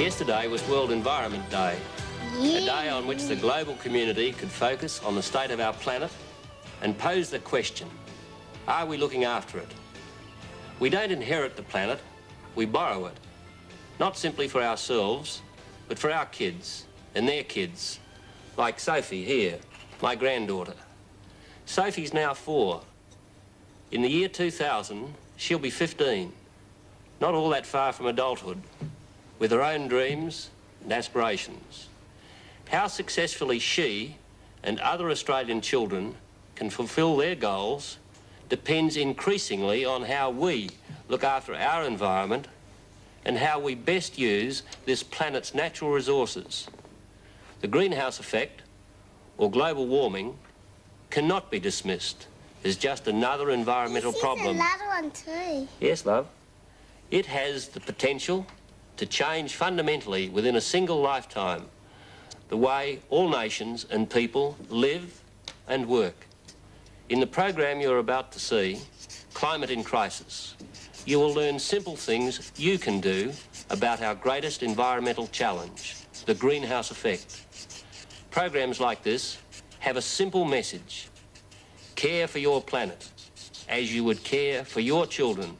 Yesterday was World Environment Day, a day on which the global community could focus on the state of our planet and pose the question, are we looking after it? We don't inherit the planet, we borrow it, not simply for ourselves, but for our kids and their kids, like Sophie here, my granddaughter. Sophie's now 4. In the year 2000, she'll be 15, not all that far from adulthood, with her own dreams and aspirations. How successfully she and other Australian children can fulfil their goals depends increasingly on how we look after our environment and how we best use this planet's natural resources. The greenhouse effect, or global warming, cannot be dismissed as just another environmental problem. This is another one too. Yes, love. It has the potential to change fundamentally within a single lifetime the way all nations and people live and work. In the program you're about to see, Climate in Crisis, you will learn simple things you can do about our greatest environmental challenge, the greenhouse effect. Programs like this have a simple message. Care for your planet as you would care for your children.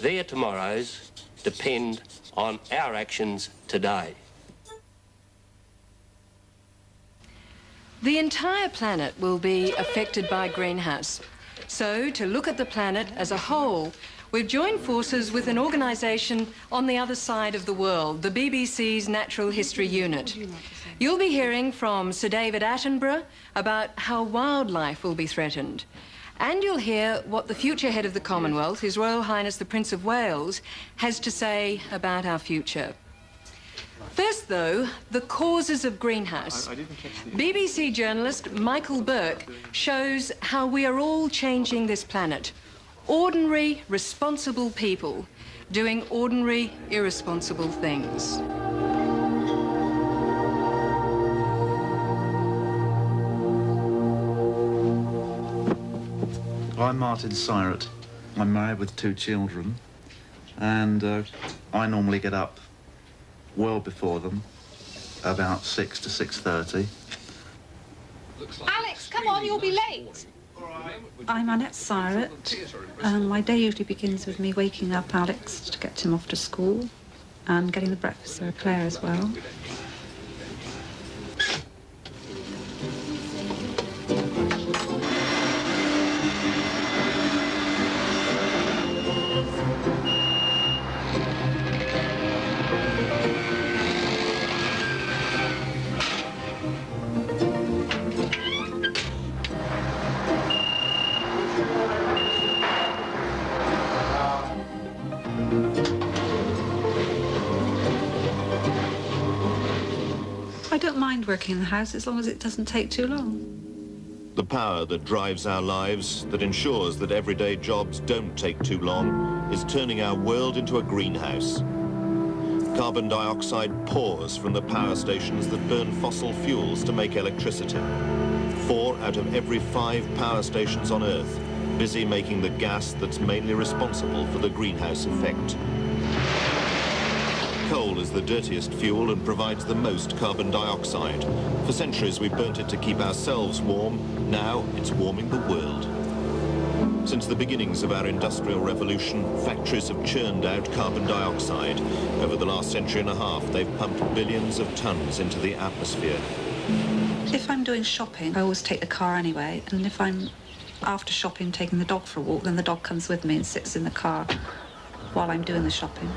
Their tomorrows depend on our actions today. The entire planet will be affected by greenhouse. So, to look at the planet as a whole, we've joined forces with an organisation on the other side of the world, the BBC's Natural History Unit. You'll be hearing from Sir David Attenborough about how wildlife will be threatened. And you'll hear what the future head of the Commonwealth, His Royal Highness the Prince of Wales, has to say about our future. First, though, the causes of greenhouse. BBC journalist Michael Burke shows how we are all changing this planet. Ordinary, responsible people doing ordinary, irresponsible things. I'm Martin Syrett. I'm married with 2 children, and I normally get up well before them, about 6 to 6:30. Alex, come on, you'll be late. I'm Annette Syrett. My day usually begins with me waking up Alex to get him off to school and getting the breakfast for Claire as well. I don't mind working in the house as long as it doesn't take too long. The power that drives our lives, that ensures that everyday jobs don't take too long, is turning our world into a greenhouse. Carbon dioxide pours from the power stations that burn fossil fuels to make electricity. 4 out of every 5 power stations on Earth busy making the gas that's mainly responsible for the greenhouse effect. Coal is the dirtiest fuel and provides the most carbon dioxide. For centuries we've burnt it to keep ourselves warm. Now it's warming the world. Since the beginnings of our industrial revolution, factories have churned out carbon dioxide. Over the last century and a half, they've pumped billions of tons into the atmosphere. If I'm doing shopping, I always take the car anyway, and if I'm after shopping taking the dog for a walk, then the dog comes with me and sits in the car while I'm doing the shopping.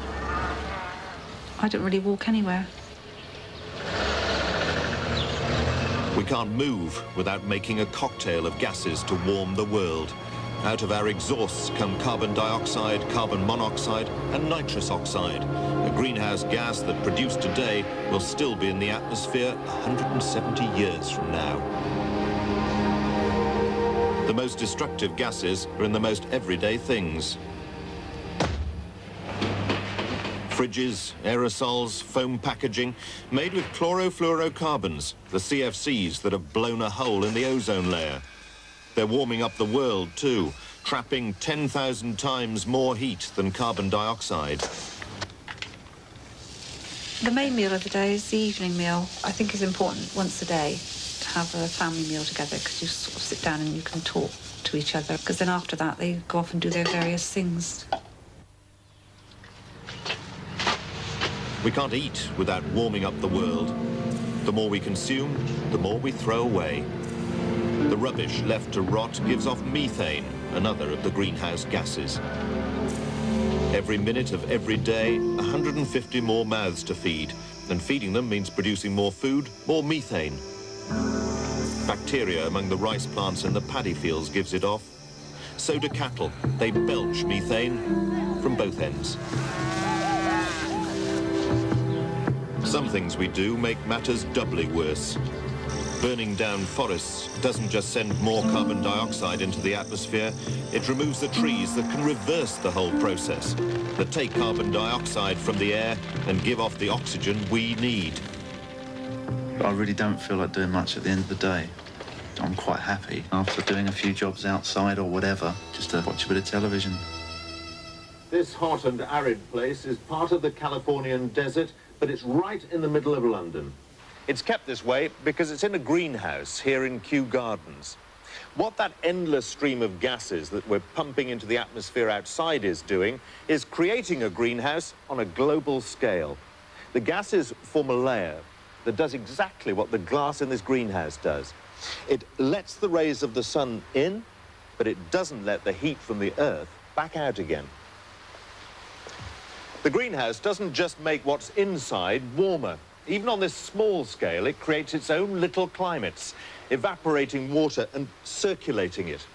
I don't really walk anywhere. We can't move without making a cocktail of gases to warm the world. Out of our exhausts come carbon dioxide, carbon monoxide and nitrous oxide. A greenhouse gas that produced today will still be in the atmosphere 170 years from now. The most destructive gases are in the most everyday things. Fridges, aerosols, foam packaging, made with chlorofluorocarbons, the CFCs that have blown a hole in the ozone layer. They're warming up the world too, trapping 10,000 times more heat than carbon dioxide. The main meal of the day is the evening meal. I think it's important once a day to have a family meal together because you sort of sit down and you can talk to each other, because then after that they go off and do their various things. We can't eat without warming up the world. The more we consume, the more we throw away. The rubbish left to rot gives off methane, another of the greenhouse gases. Every minute of every day, 150 more mouths to feed, and feeding them means producing more food, more methane. Bacteria among the rice plants in the paddy fields gives it off. So do cattle. They belch methane from both ends. Some things we do make matters doubly worse. Burning down forests doesn't just send more carbon dioxide into the atmosphere, it removes the trees that can reverse the whole process, that take carbon dioxide from the air and give off the oxygen we need. I really don't feel like doing much at the end of the day. I'm quite happy after doing a few jobs outside or whatever, just to watch a bit of television. This hot and arid place is part of the Californian desert, but it's right in the middle of London. It's kept this way because it's in a greenhouse here in Kew Gardens. What that endless stream of gases that we're pumping into the atmosphere outside is doing is creating a greenhouse on a global scale. The gases form a layer that does exactly what the glass in this greenhouse does. It lets the rays of the sun in, but it doesn't let the heat from the earth back out again. The greenhouse doesn't just make what's inside warmer. Even on this small scale, it creates its own little climates, evaporating water and circulating it.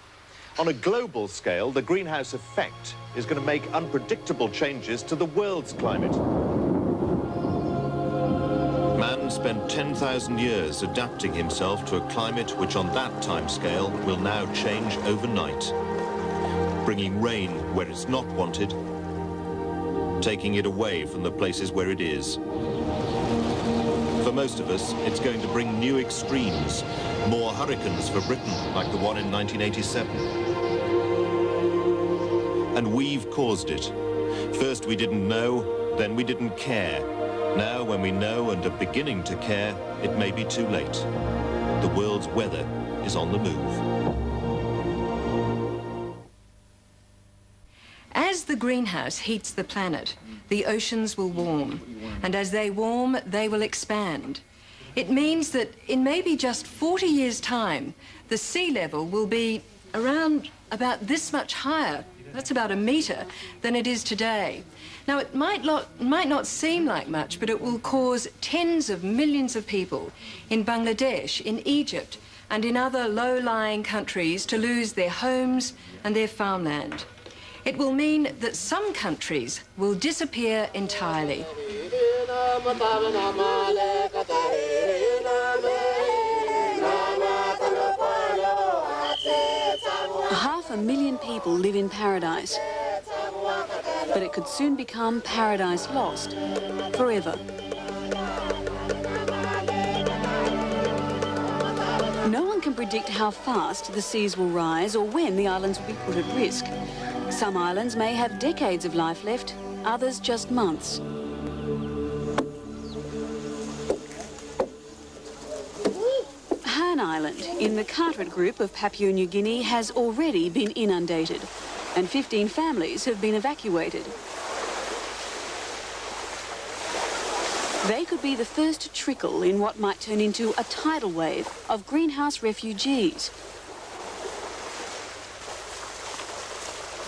On a global scale, the greenhouse effect is going to make unpredictable changes to the world's climate. Man spent 10,000 years adapting himself to a climate which on that time scale will now change overnight, bringing rain where it's not wanted, taking it away from the places where it is. For most of us, it's going to bring new extremes, more hurricanes for Britain, like the one in 1987. And we've caused it. First we didn't know, then we didn't care. Now, when we know and are beginning to care, it may be too late. The world's weather is on the move. As the greenhouse heats the planet, the oceans will warm, and as they warm, they will expand. It means that in maybe just 40 years' time, the sea level will be around about this much higher, that's about a metre, than it is today. Now, it might not seem like much, but it will cause tens of millions of people in Bangladesh, in Egypt, and in other low-lying countries to lose their homes and their farmland. It will mean that some countries will disappear entirely. 500,000 people live in paradise, but it could soon become paradise lost forever. No one can predict how fast the seas will rise or when the islands will be put at risk. Some islands may have decades of life left, others just months. Han Island in the Carteret group of Papua New Guinea has already been inundated, and 15 families have been evacuated. They could be the first trickle in what might turn into a tidal wave of greenhouse refugees.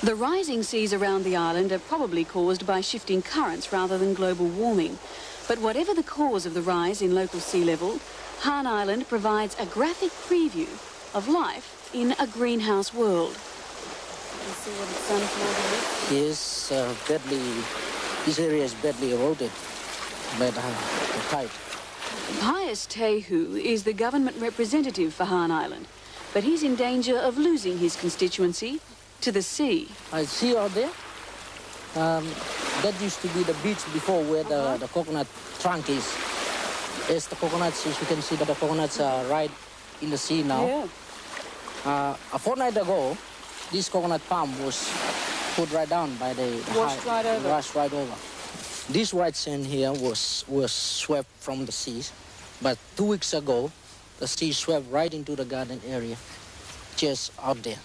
The rising seas around the island are probably caused by shifting currents rather than global warming. But whatever the cause of the rise in local sea level, Han Island provides a graphic preview of life in a greenhouse world. You see what it's done for the Yes, this area is badly eroded by the tide. Pius Tehu is the government representative for Han Island, but he's in danger of losing his constituency to the sea. I see out there, that used to be the beach before where the coconut trunk is. As the coconuts, as you can see, that the coconuts are right in the sea now. Yeah. A fortnight ago, this coconut palm was put right down by the Washed right over. Washed right over. This white sand here was swept from the seas, but 2 weeks ago, the sea swept right into the garden area, just out there.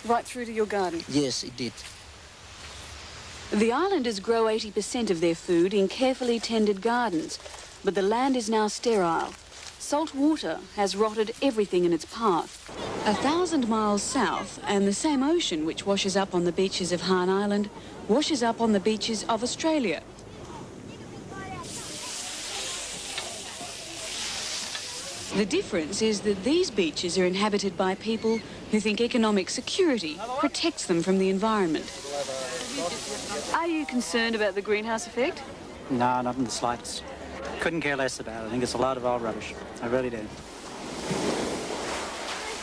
Right through to your garden? Yes, it did. The islanders grow 80% of their food in carefully tended gardens, but the land is now sterile. Salt water has rotted everything in its path. 1,000 miles south, and the same ocean which washes up on the beaches of Hahn Island washes up on the beaches of Australia. The difference is that these beaches are inhabited by people who think economic security protects them from the environment. Are you concerned about the greenhouse effect? No, not in the slightest. Couldn't care less about it. I think it's a lot of old rubbish. I really do.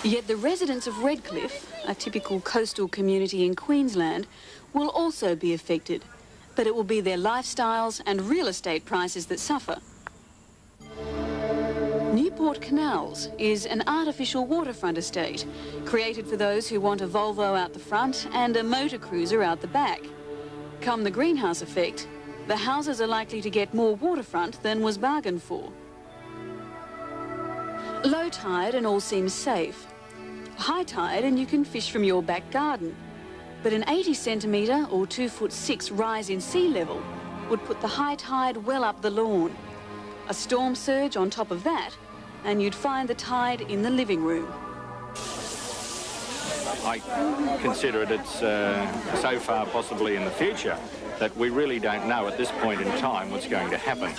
Yet the residents of Redcliffe, a typical coastal community in Queensland, will also be affected. But it will be their lifestyles and real estate prices that suffer. Newport Canals is an artificial waterfront estate, created for those who want a Volvo out the front and a motor cruiser out the back. Come the greenhouse effect, the houses are likely to get more waterfront than was bargained for. Low tide and all seems safe. High tide and you can fish from your back garden. But an 80 centimetre or 2'6" rise in sea level would put the high tide well up the lawn. A storm surge on top of that, and you'd find the tide in the living room. I consider it's so far possibly in the future that we really don't know at this point in time what's going to happen.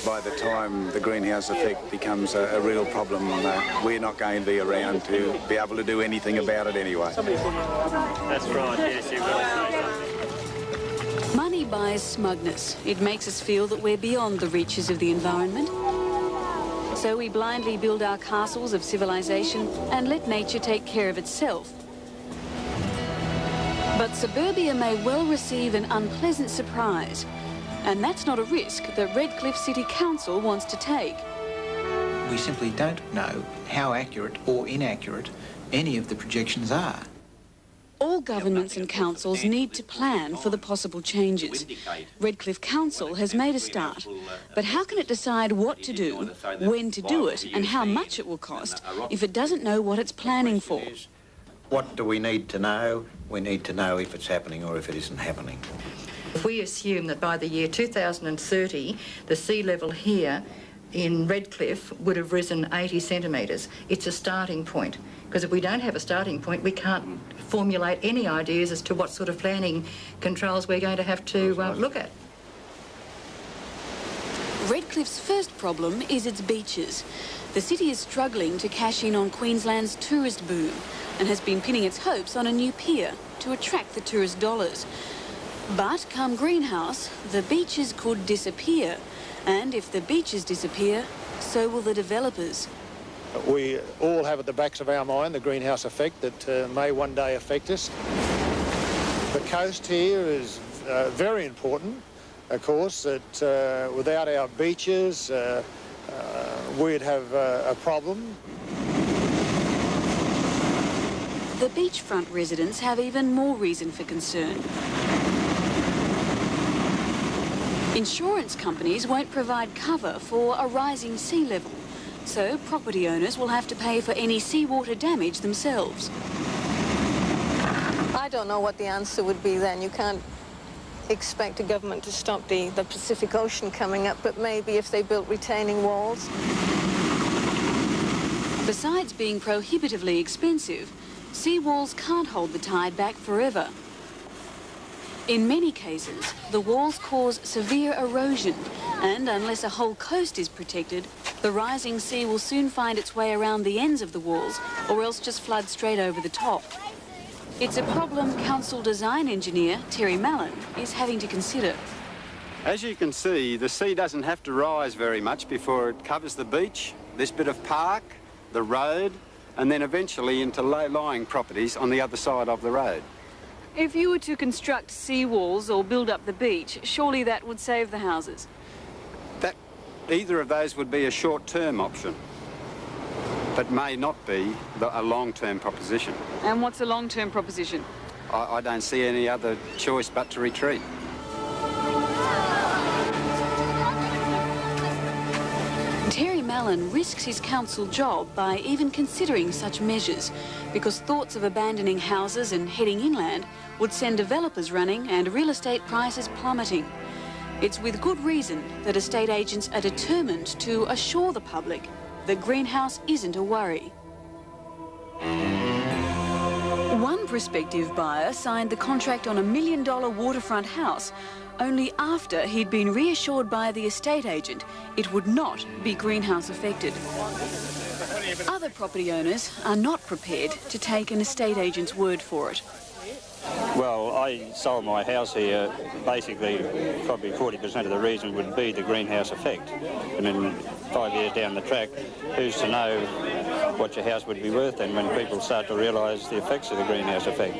By the time the greenhouse effect becomes a real problem, we're not going to be around to be able to do anything about it anyway. That's right, yes, you've got to say something. Money buys smugness. It makes us feel that we're beyond the reaches of the environment. So we blindly build our castles of civilization and let nature take care of itself. But suburbia may well receive an unpleasant surprise, and that's not a risk that Redcliffe City Council wants to take. We simply don't know how accurate or inaccurate any of the projections are. All governments and councils need to plan for the possible changes. Redcliffe Council has made a start, but how can it decide what to do, when to do it, and how much it will cost if it doesn't know what it's planning for? What do we need to know? We need to know if it's happening or if it isn't happening. If we assume that by the year 2030, the sea level here in Redcliffe would have risen 80 centimetres, it's a starting point. Because if we don't have a starting point, we can't formulate any ideas as to what sort of planning controls we're going to have to look at. Redcliffe's first problem is its beaches. The city is struggling to cash in on Queensland's tourist boom and has been pinning its hopes on a new pier to attract the tourist dollars. But come greenhouse, the beaches could disappear. And if the beaches disappear, so will the developers. We all have at the backs of our mind the greenhouse effect that may one day affect us. The coast here is very important, of course, that without our beaches, we'd have a problem. The beachfront residents have even more reason for concern. Insurance companies won't provide cover for a rising sea level, so property owners will have to pay for any seawater damage themselves. I don't know what the answer would be then. You can't expect a government to stop the Pacific Ocean coming up, but maybe if they built retaining walls. Besides being prohibitively expensive, seawalls can't hold the tide back forever. In many cases, the walls cause severe erosion, and unless a whole coast is protected, the rising sea will soon find its way around the ends of the walls, or else just flood straight over the top. It's a problem council design engineer Terry Mallon is having to consider. As you can see, the sea doesn't have to rise very much before it covers the beach, this bit of park, the road, and then eventually into low-lying properties on the other side of the road. If you were to construct seawalls or build up the beach, surely that would save the houses. Either of those would be a short-term option, but may not be a long-term proposition. And what's a long-term proposition? I don't see any other choice but to retreat. Allen risks his council job by even considering such measures because thoughts of abandoning houses and heading inland would send developers running and real estate prices plummeting. It's with good reason that estate agents are determined to assure the public that greenhouse isn't a worry. One prospective buyer signed the contract on $1 million waterfront house only after he'd been reassured by the estate agent it would not be greenhouse affected. Other property owners are not prepared to take an estate agent's word for it. Well, I sold my house here, basically probably 40% of the reason would be the greenhouse effect. I mean, 5 years down the track, who's to know what your house would be worth then when people start to realise the effects of the greenhouse effect.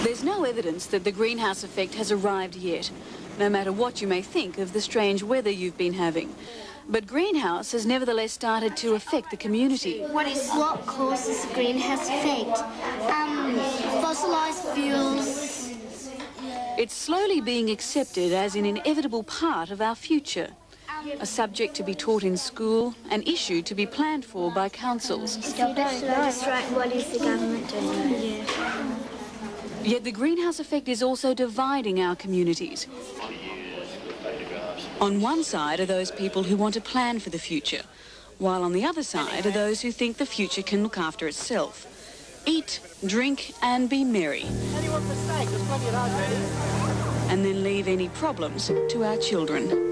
There's no evidence that the greenhouse effect has arrived yet, no matter what you may think of the strange weather you've been having. But greenhouse has nevertheless started to affect the community. What causes the greenhouse effect? Fossilised fuels. It's slowly being accepted as an inevitable part of our future, a subject to be taught in school, an issue to be planned for by councils. That's right. What is the government doing? Yeah. Yet the greenhouse effect is also dividing our communities. On one side are those people who want to plan for the future, while on the other side are those who think the future can look after itself. Eat, drink and be merry. And then leave any problems to our children.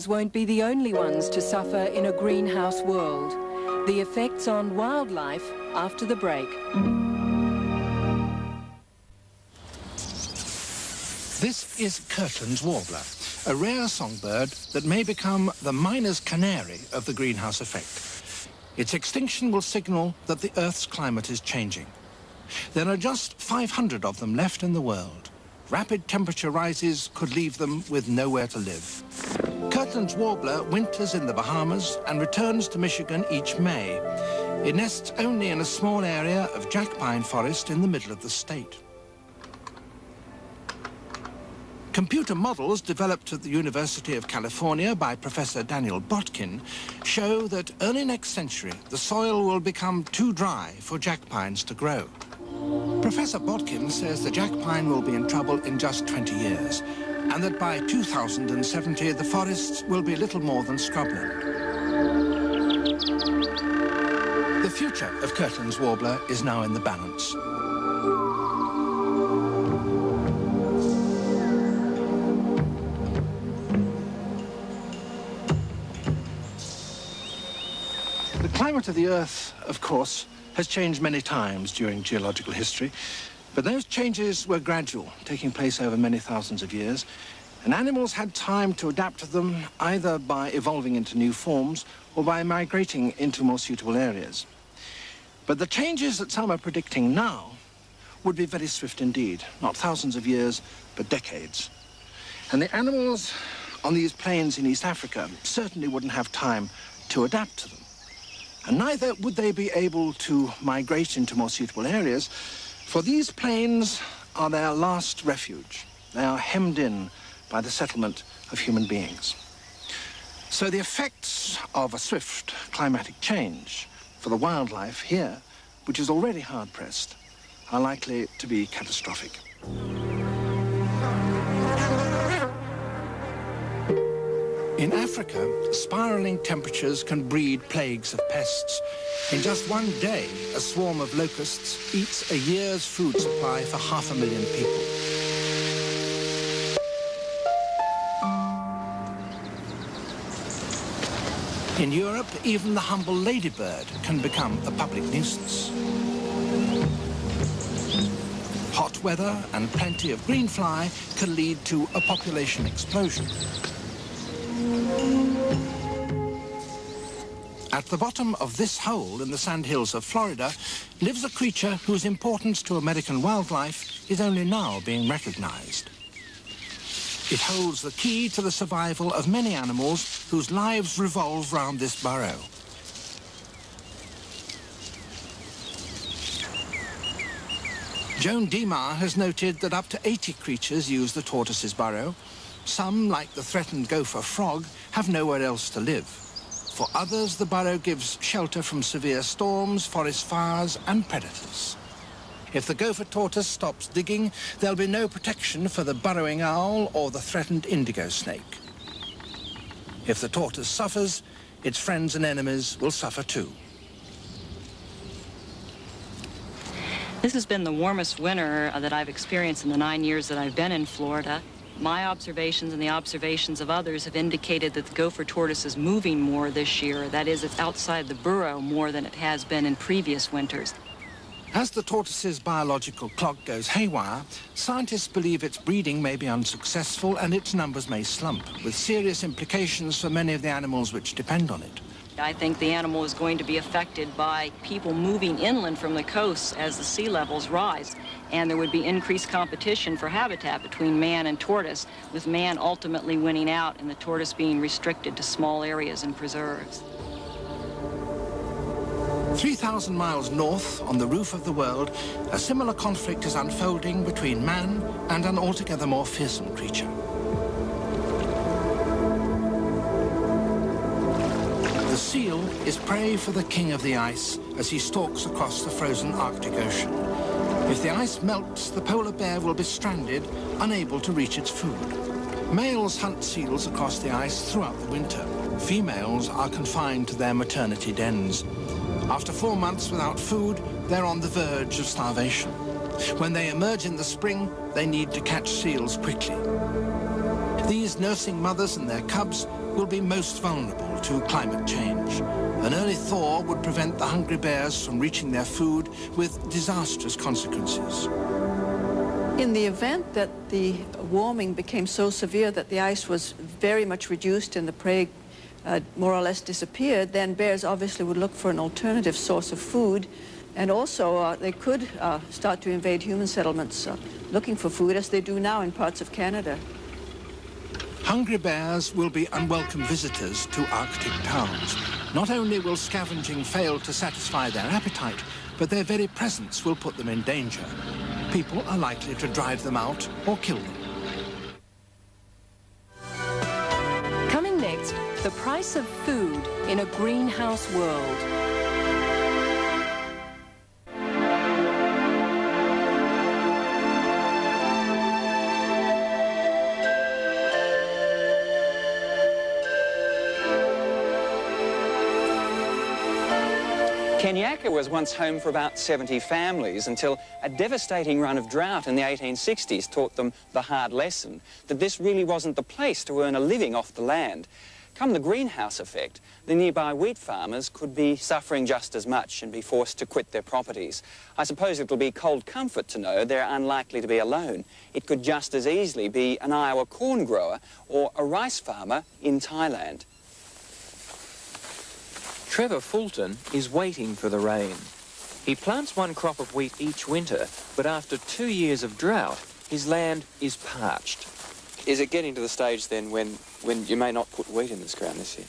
Won't be the only ones to suffer in a greenhouse world. The effects on wildlife after the break. This is Kirtland's warbler, a rare songbird that may become the miner's canary of the greenhouse effect. Its extinction will signal that the Earth's climate is changing. There are just 500 of them left in the world. Rapid temperature rises could leave them with nowhere to live. Kirtland's warbler winters in the Bahamas and returns to Michigan each May. It nests only in a small area of jack pine forest in the middle of the state. Computer models developed at the University of California by Professor Daniel Botkin show that early next century the soil will become too dry for jack pines to grow. Professor Botkin says the jack pine will be in trouble in just 20 years, and that by 2070 the forests will be little more than scrubland. The future of Kirtland's warbler is now in the balance. The climate of the Earth, of course, has changed many times during geological history, but those changes were gradual, taking place over many thousands of years, and animals had time to adapt to them either by evolving into new forms or by migrating into more suitable areas. But the changes that some are predicting now would be very swift indeed, not thousands of years, but decades. And the animals on these plains in East Africa certainly wouldn't have time to adapt to them. And neither would they be able to migrate into more suitable areas, for these plains are their last refuge. They are hemmed in by the settlement of human beings. So the effects of a swift climatic change for the wildlife here, which is already hard-pressed, are likely to be catastrophic. In Africa, spiraling temperatures can breed plagues of pests. In just one day, a swarm of locusts eats a year's food supply for 500,000 people. In Europe, even the humble ladybird can become a public nuisance. Hot weather and plenty of green fly can lead to a population explosion. At the bottom of this hole in the sandhills of Florida lives a creature whose importance to American wildlife is only now being recognized. It holds the key to the survival of many animals whose lives revolve round this burrow. Joan Demar has noted that up to 80 creatures use the tortoise's burrow. Some, like the threatened gopher frog, have nowhere else to live. For others, the burrow gives shelter from severe storms, forest fires and predators. If the gopher tortoise stops digging, there'll be no protection for the burrowing owl or the threatened indigo snake. If the tortoise suffers, its friends and enemies will suffer too. This has been the warmest winter that I've experienced in the 9 years that I've been in Florida. My observations and the observations of others have indicated that the gopher tortoise is moving more this year. That is, it's outside the burrow more than it has been in previous winters. As the tortoise's biological clock goes haywire, scientists believe its breeding may be unsuccessful and its numbers may slump, with serious implications for many of the animals which depend on it. I think the animal is going to be affected by people moving inland from the coasts as the sea levels rise, and there would be increased competition for habitat between man and tortoise, with man ultimately winning out and the tortoise being restricted to small areas and preserves. 3,000 miles north, on the roof of the world, a similar conflict is unfolding between man and an altogether more fearsome creature. The seal is prey for the king of the ice as he stalks across the frozen Arctic Ocean. If the ice melts, the polar bear will be stranded, unable to reach its food. Males hunt seals across the ice throughout the winter. Females are confined to their maternity dens. After 4 months without food, they're on the verge of starvation. When they emerge in the spring, they need to catch seals quickly. These nursing mothers and their cubs will be most vulnerable to climate change. An early thaw would prevent the hungry bears from reaching their food, with disastrous consequences. In the event that the warming became so severe that the ice was very much reduced and the prey more or less disappeared, then bears obviously would look for an alternative source of food, and also they could start to invade human settlements looking for food, as they do now in parts of Canada. Hungry bears will be unwelcome visitors to Arctic towns. Not only will scavenging fail to satisfy their appetite, but their very presence will put them in danger. People are likely to drive them out or kill them. Coming next, the price of food in a greenhouse world. Kenyaka was once home for about 70 families until a devastating run of drought in the 1860s taught them the hard lesson that this really wasn't the place to earn a living off the land. Come the greenhouse effect, the nearby wheat farmers could be suffering just as much and be forced to quit their properties. I suppose it'll be cold comfort to know they're unlikely to be alone. It could just as easily be an Iowa corn grower or a rice farmer in Thailand. Trevor Fulton is waiting for the rain. He plants one crop of wheat each winter, but after 2 years of drought, his land is parched. Is it getting to the stage then when you may not put wheat in this ground this year?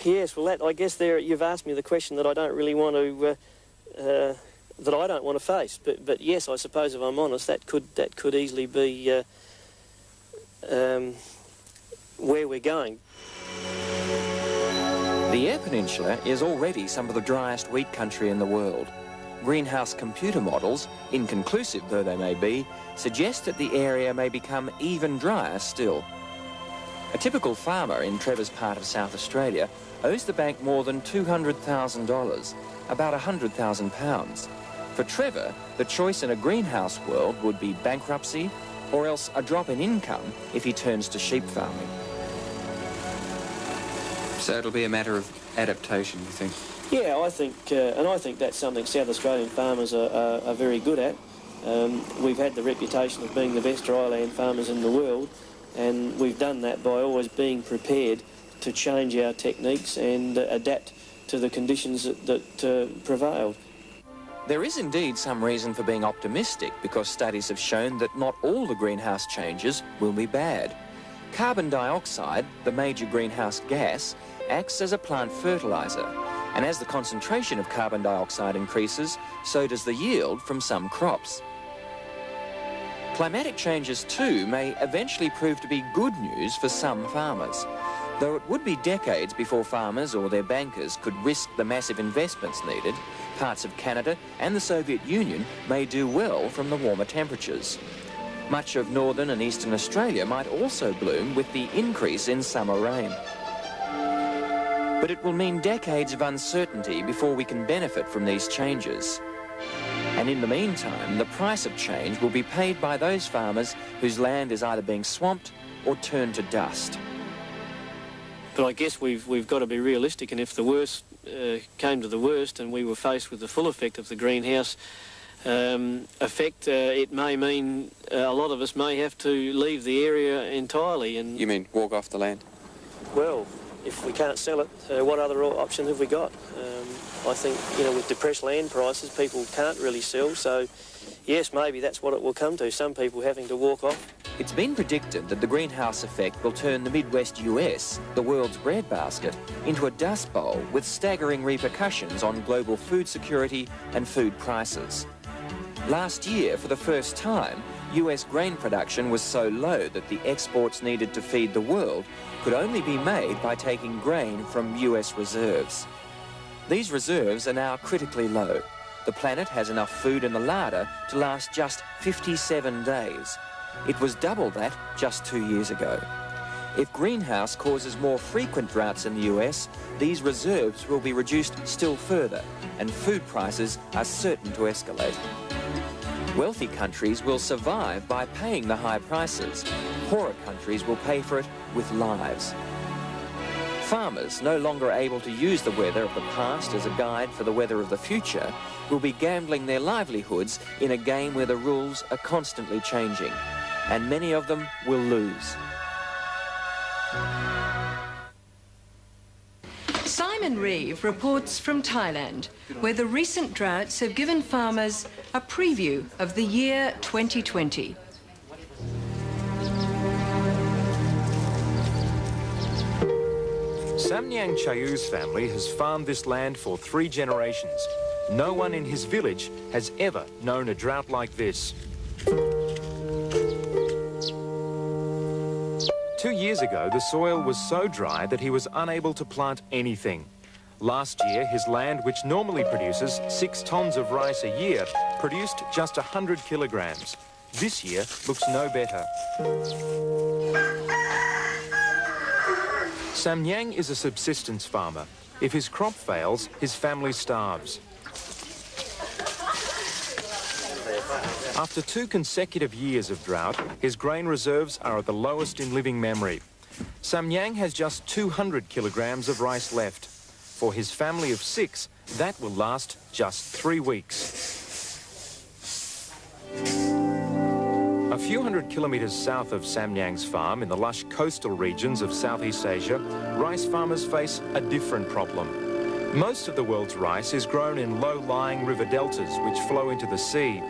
Yes, well, I guess you've asked me the question that I don't really want to, that I don't want to face. But yes, I suppose if I'm honest, that could easily be where we're going. The Eyre Peninsula is already some of the driest wheat country in the world. Greenhouse computer models, inconclusive though they may be, suggest that the area may become even drier still. A typical farmer in Trevor's part of South Australia owes the bank more than $200,000, about £100,000. For Trevor, the choice in a greenhouse world would be bankruptcy or else a drop in income if he turns to sheep farming. So it'll be a matter of adaptation, you think? Yeah, I think, and I think that's something South Australian farmers are very good at. We've had the reputation of being the best dryland farmers in the world, and we've done that by always being prepared to change our techniques and adapt to the conditions that prevailed. There is indeed some reason for being optimistic, because studies have shown that not all the greenhouse changes will be bad. Carbon dioxide, the major greenhouse gas, acts as a plant fertiliser, and as the concentration of carbon dioxide increases, so does the yield from some crops. Climatic changes too may eventually prove to be good news for some farmers, though it would be decades before farmers or their bankers could risk the massive investments needed. Parts of Canada and the Soviet Union may do well from the warmer temperatures. Much of northern and eastern Australia might also bloom with the increase in summer rain. But it will mean decades of uncertainty before we can benefit from these changes. And in the meantime, the price of change will be paid by those farmers whose land is either being swamped or turned to dust. But I guess we've got to be realistic, and if the worst came to the worst and we were faced with the full effect of the greenhouse effect, it may mean a lot of us may have to leave the area entirely. And You mean walk off the land? well, if we can't sell it, what other option have we got? I think, you know, with depressed land prices, people can't really sell, so yes, maybe that's what it will come to, some people having to walk off. It's been predicted that the greenhouse effect will turn the Midwest US, the world's breadbasket, into a dust bowl with staggering repercussions on global food security and food prices. Last year, for the first time, US grain production was so low that the exports needed to feed the world could only be made by taking grain from US reserves. These reserves are now critically low. The planet has enough food in the larder to last just 57 days. It was double that just 2 years ago. If greenhouse causes more frequent droughts in the US, these reserves will be reduced still further, and food prices are certain to escalate. Wealthy countries will survive by paying the high prices. Poorer countries will pay for it with lives. Farmers, no longer able to use the weather of the past as a guide for the weather of the future, will be gambling their livelihoods in a game where the rules are constantly changing, and many of them will lose. Simon Reeve reports from Thailand, where the recent droughts have given farmers a preview of the year 2020. Samnyang Chayu's family has farmed this land for 3 generations. No one in his village has ever known a drought like this. 2 years ago, the soil was so dry that he was unable to plant anything. Last year, his land, which normally produces 6 tons of rice a year, produced just 100 kilograms. This year looks no better. Samnyang is a subsistence farmer. If his crop fails, his family starves. After 2 consecutive years of drought, his grain reserves are at the lowest in living memory. Samnyang has just 200 kilograms of rice left. For his family of 6, that will last just 3 weeks. A few hundred kilometres south of Samnyang's farm in the lush coastal regions of Southeast Asia, rice farmers face a different problem. Most of the world's rice is grown in low-lying river deltas which flow into the sea.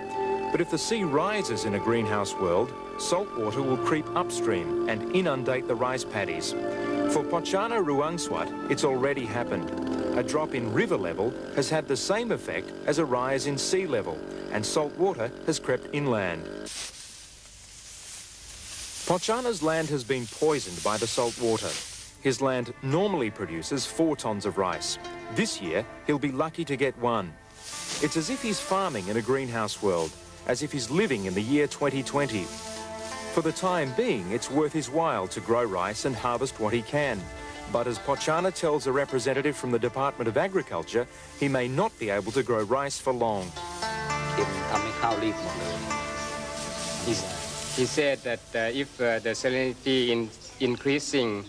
But if the sea rises in a greenhouse world, salt water will creep upstream and inundate the rice paddies. For Pochana Ruangswat, it's already happened. A drop in river level has had the same effect as a rise in sea level, and salt water has crept inland. Pochana's land has been poisoned by the salt water. His land normally produces 4 tons of rice. This year, he'll be lucky to get 1. It's as if he's farming in a greenhouse world, as if he's living in the year 2020. For the time being, it's worth his while to grow rice and harvest what he can. But as Pochana tells a representative from the Department of Agriculture, he may not be able to grow rice for long. He said that if the salinity is increasing,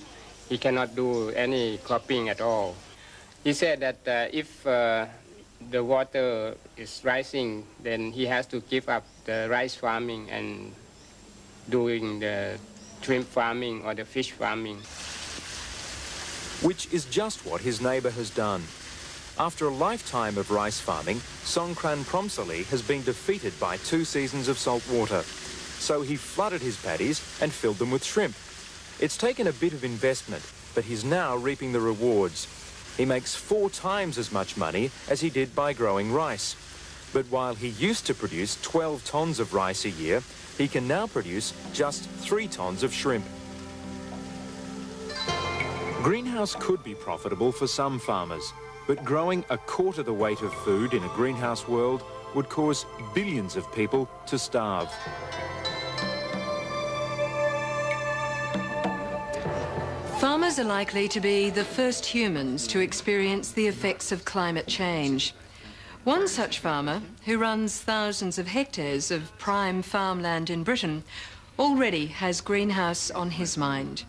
he cannot do any cropping at all. He said that if the water is rising, then he has to give up the rice farming and doing the shrimp farming or the fish farming. Which is just what his neighbour has done. After a lifetime of rice farming, Songkran Promsali has been defeated by 2 seasons of salt water. So he flooded his paddies and filled them with shrimp. It's taken a bit of investment, but he's now reaping the rewards. He makes 4 times as much money as he did by growing rice. But while he used to produce 12 tons of rice a year, he can now produce just 3 tons of shrimp. Greenhouse could be profitable for some farmers, but growing 1/4 the weight of food in a greenhouse world would cause billions of people to starve. Farmers are likely to be the first humans to experience the effects of climate change. One such farmer, who runs thousands of hectares of prime farmland in Britain, already has greenhouse on his mind.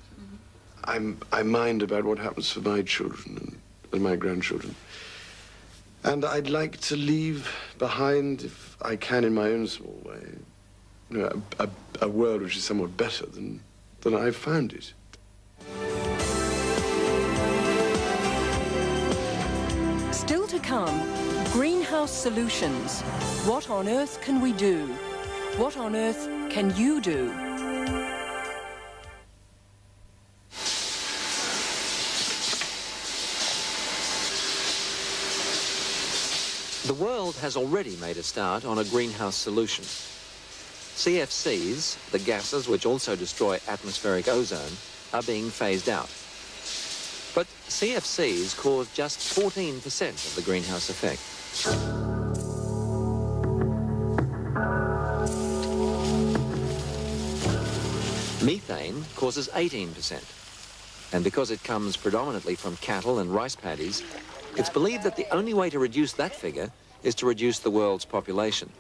I mind about what happens for my children and my grandchildren. And I'd like to leave behind, if I can in my own small way, you know, a world which is somewhat better than I've found it. Still to come, greenhouse solutions. What on earth can we do? What on earth can you do? The world has already made a start on a greenhouse solution. CFCs, the gases which also destroy atmospheric ozone, are being phased out. But CFCs cause just 14% of the greenhouse effect. Methane causes 18%. And because it comes predominantly from cattle and rice paddies, it's believed that the only way to reduce that figure is to reduce the world's population.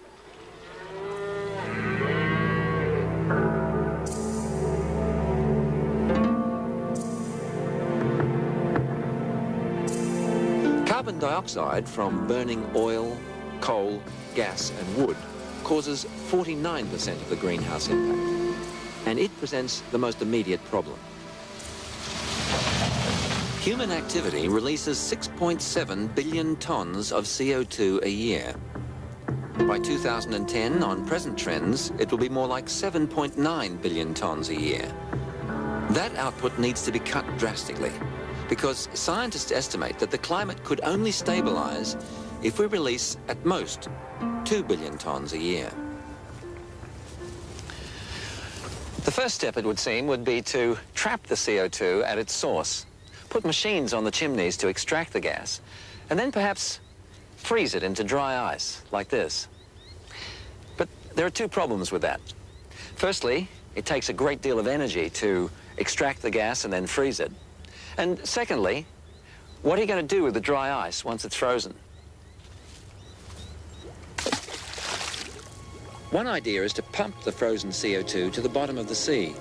Carbon dioxide from burning oil, coal, gas and wood causes 49% of the greenhouse impact, and it presents the most immediate problem. Human activity releases 6.7 billion tons of CO2 a year. By 2010, on present trends, it will be more like 7.9 billion tons a year. That output needs to be cut drastically, because scientists estimate that the climate could only stabilize if we release at most 2 billion tons a year. The first step, it would seem, would be to trap the CO2 at its source. Put machines on the chimneys to extract the gas, and then perhaps freeze it into dry ice, like this. But there are 2 problems with that. Firstly, it takes a great deal of energy to extract the gas and then freeze it. And secondly, what are you going to do with the dry ice once it's frozen? One idea is to pump the frozen CO2 to the bottom of the sea,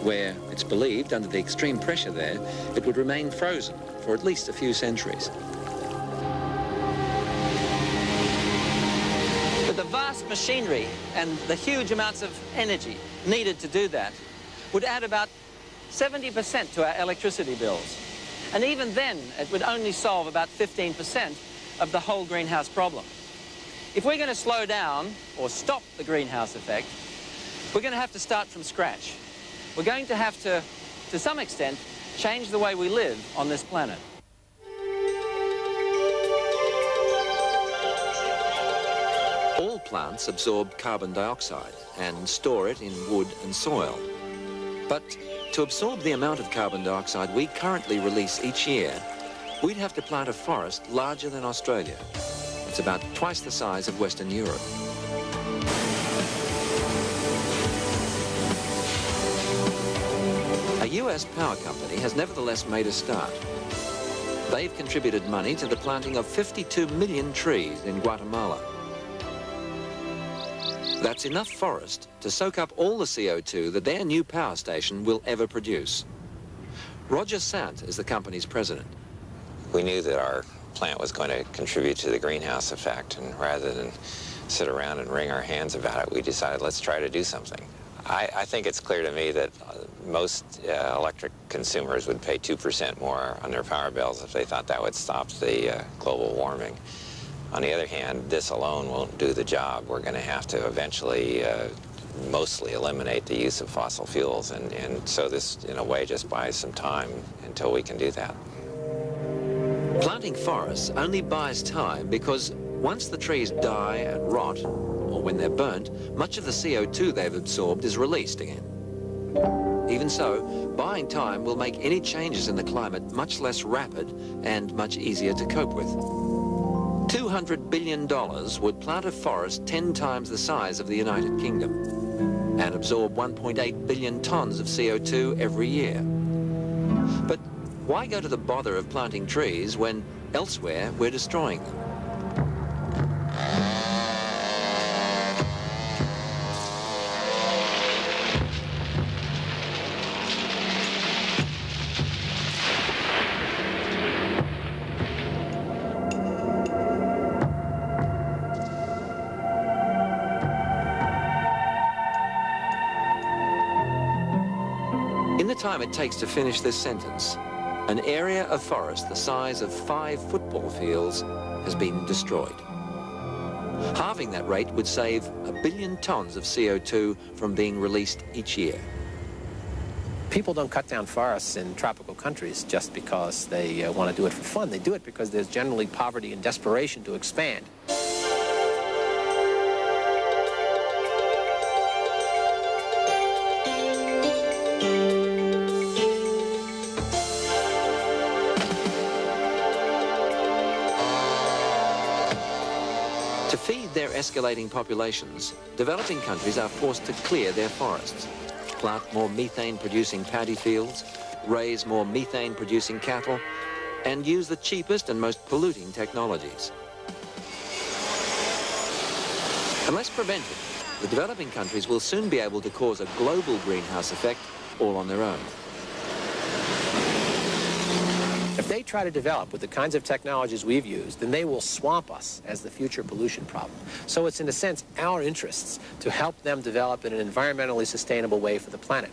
where it's believed, under the extreme pressure there, it would remain frozen for at least a few centuries. But the vast machinery and the huge amounts of energy needed to do that would add about 70% to our electricity bills. And even then, it would only solve about 15% of the whole greenhouse problem. If we're going to slow down or stop the greenhouse effect, we're going to have to start from scratch. We're going to have to some extent, change the way we live on this planet. All plants absorb carbon dioxide and store it in wood and soil. But to absorb the amount of carbon dioxide we currently release each year, we'd have to plant a forest larger than Australia. It's about twice the size of Western Europe. A US power company has nevertheless made a start. They've contributed money to the planting of 52 million trees in Guatemala. That's enough forest to soak up all the CO2 that their new power station will ever produce. Roger Sant is the company's president. We knew that our plant was going to contribute to the greenhouse effect, and rather than sit around and wring our hands about it, we decided let's try to do something. I think it's clear to me that most electric consumers would pay 2% more on their power bills if they thought that would stop the global warming. On the other hand, this alone won't do the job. We're going to have to eventually mostly eliminate the use of fossil fuels, and so this, in a way, just buys some time until we can do that. Planting forests only buys time because once the trees die and rot, or when they're burnt, much of the CO2 they've absorbed is released again. Even so, buying time will make any changes in the climate much less rapid and much easier to cope with. $200 billion would plant a forest 10 times the size of the United Kingdom and absorb 1.8 billion tons of CO2 every year. But why go to the bother of planting trees when elsewhere we're destroying them? In the time it takes to finish this sentence, an area of forest the size of 5 football fields has been destroyed. Halving that rate would save 1 billion tons of CO2 from being released each year. People don't cut down forests in tropical countries just because they want to do it for fun. They do it because there's generally poverty and desperation to expand. To feed their escalating populations, developing countries are forced to clear their forests, plant more methane-producing paddy fields, raise more methane-producing cattle, and use the cheapest and most polluting technologies. Unless prevented, the developing countries will soon be able to cause a global greenhouse effect all on their own. If they try to develop with the kinds of technologies we've used, then they will swamp us as the future pollution problem. So it's, in a sense, our interests to help them develop in an environmentally sustainable way for the planet.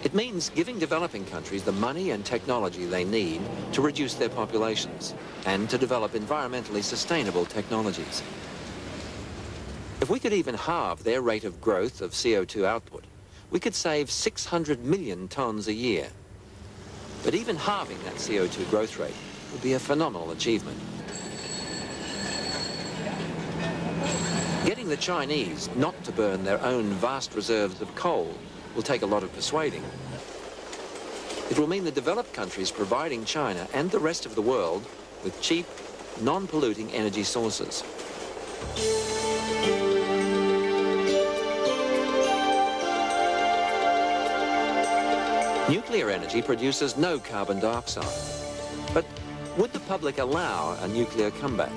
It means giving developing countries the money and technology they need to reduce their populations and to develop environmentally sustainable technologies. If we could even halve their rate of growth of CO2 output, we could save 600 million tons a year. But even halving that CO2 growth rate would be a phenomenal achievement. Getting the Chinese not to burn their own vast reserves of coal will take a lot of persuading. It will mean the developed countries providing China and the rest of the world with cheap, non-polluting energy sources. Nuclear energy produces no carbon dioxide. But would the public allow a nuclear comeback?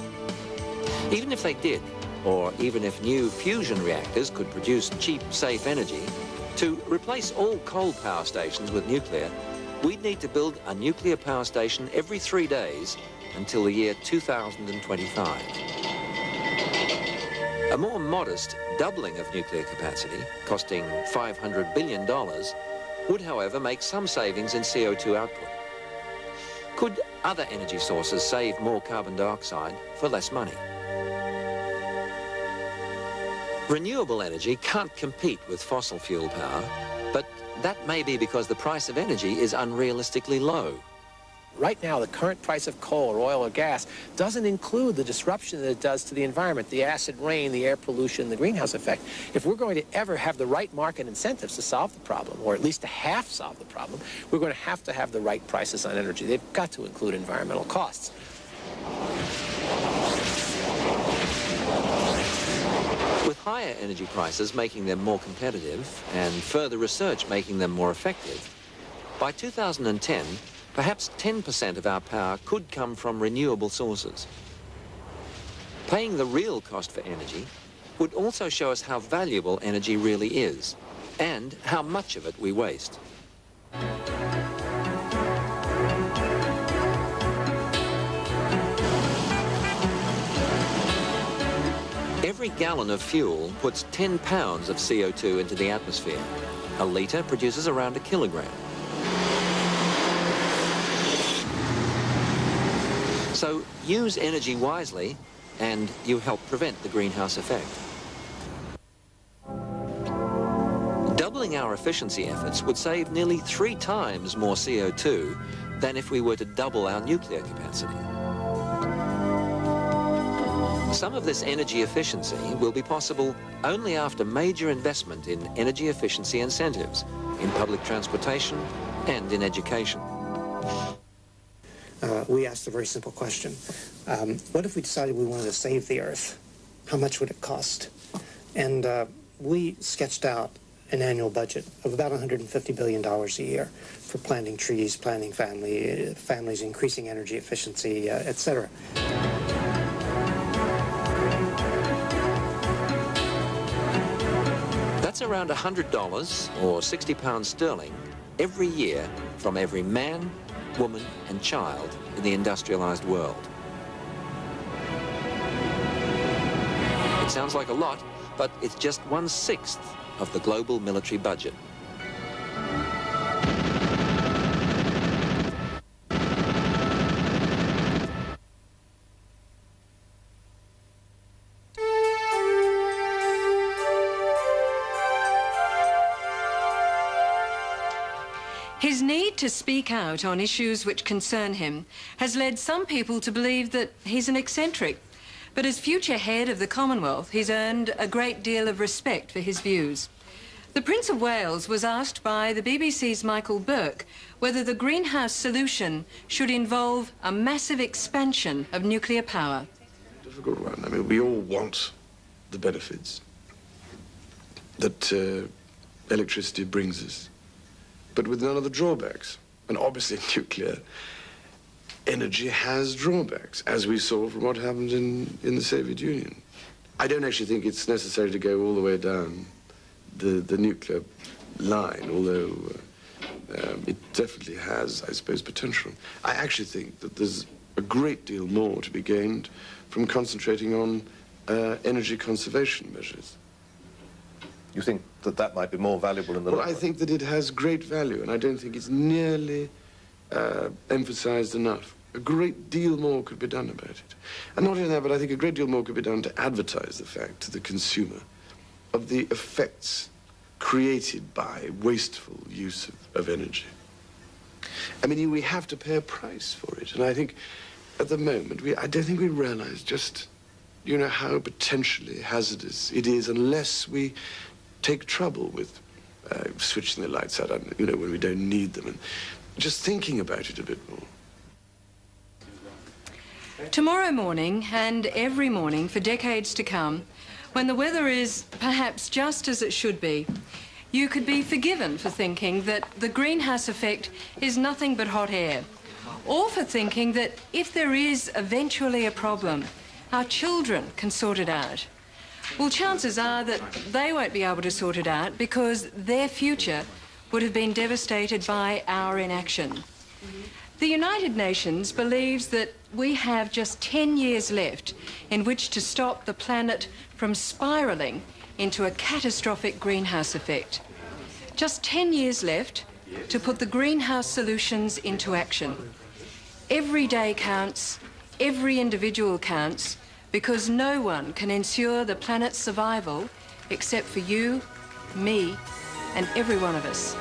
Even if they did, or even if new fusion reactors could produce cheap, safe energy, to replace all coal power stations with nuclear, we'd need to build a nuclear power station every 3 days until the year 2025. A more modest doubling of nuclear capacity, costing $500 billion, would, however, make some savings in CO2 output. Could other energy sources save more carbon dioxide for less money? Renewable energy can't compete with fossil fuel power, but that may be because the price of energy is unrealistically low. Right now, the current price of coal or oil or gas doesn't include the disruption that it does to the environment, the acid rain, the air pollution, the greenhouse effect. If we're going to ever have the right market incentives to solve the problem, or at least to half solve the problem, we're going to have the right prices on energy. They've got to include environmental costs. With higher energy prices making them more competitive and further research making them more effective, by 2010, perhaps 10% of our power could come from renewable sources. Paying the real cost for energy would also show us how valuable energy really is and how much of it we waste. Every gallon of fuel puts 10 pounds of CO2 into the atmosphere. A litre produces around 1 kilogram. So use energy wisely, and you help prevent the greenhouse effect. our efficiency efforts would save nearly 3 times more CO2 than if we were to double our nuclear capacity. Some of this energy efficiency will be possible only after major investment in energy efficiency incentives, in public transportation and in education. We asked a very simple question. What if we decided we wanted to save the Earth? How much would it cost? And we sketched out an annual budget of about $150 billion a year for planting trees, planting families, increasing energy efficiency, etc. That's around $100 or 60 pounds sterling every year from every man, woman and child in the industrialized world. It sounds like a lot, but it's just 1/6 of the global military budget. His need to speak out on issues which concern him has led some people to believe that he's an eccentric. But as future head of the Commonwealth, he's earned a great deal of respect for his views. The Prince of Wales was asked by the BBC's Michael Burke whether the greenhouse solution should involve a massive expansion of nuclear power. Difficult one. I mean, we all want the benefits that electricity brings us, but with none of the drawbacks. And obviously nuclear energy has drawbacks, as we saw from what happened in the Soviet Union. I don't actually think it's necessary to go all the way down the nuclear line, although it definitely has, I suppose, potential. I actually think that there's a great deal more to be gained from concentrating on energy conservation measures. You think that that might be more valuable in the long run? Well, I think that it has great value, and I don't think it's nearly emphasized enough. A great deal more could be done about it. And not only that, but I think a great deal more could be done to advertise the fact to the consumer of the effects created by wasteful use of energy. I mean, we have to pay a price for it, and I think at the moment, I don't think we realize just, you know, how potentially hazardous it is unless we take trouble with switching the lights out, you know, when we don't need them, and just thinking about it a bit more. Tomorrow morning, and every morning for decades to come, when the weather is perhaps just as it should be, you could be forgiven for thinking that the greenhouse effect is nothing but hot air, or for thinking that if there is eventually a problem, our children can sort it out. Well, chances are that they won't be able to sort it out because their future would have been devastated by our inaction. The United Nations believes that we have just 10 years left in which to stop the planet from spiralling into a catastrophic greenhouse effect. Just 10 years left to put the greenhouse solutions into action. Every day counts, every individual counts, because no one can ensure the planet's survival except for you, me, and every one of us.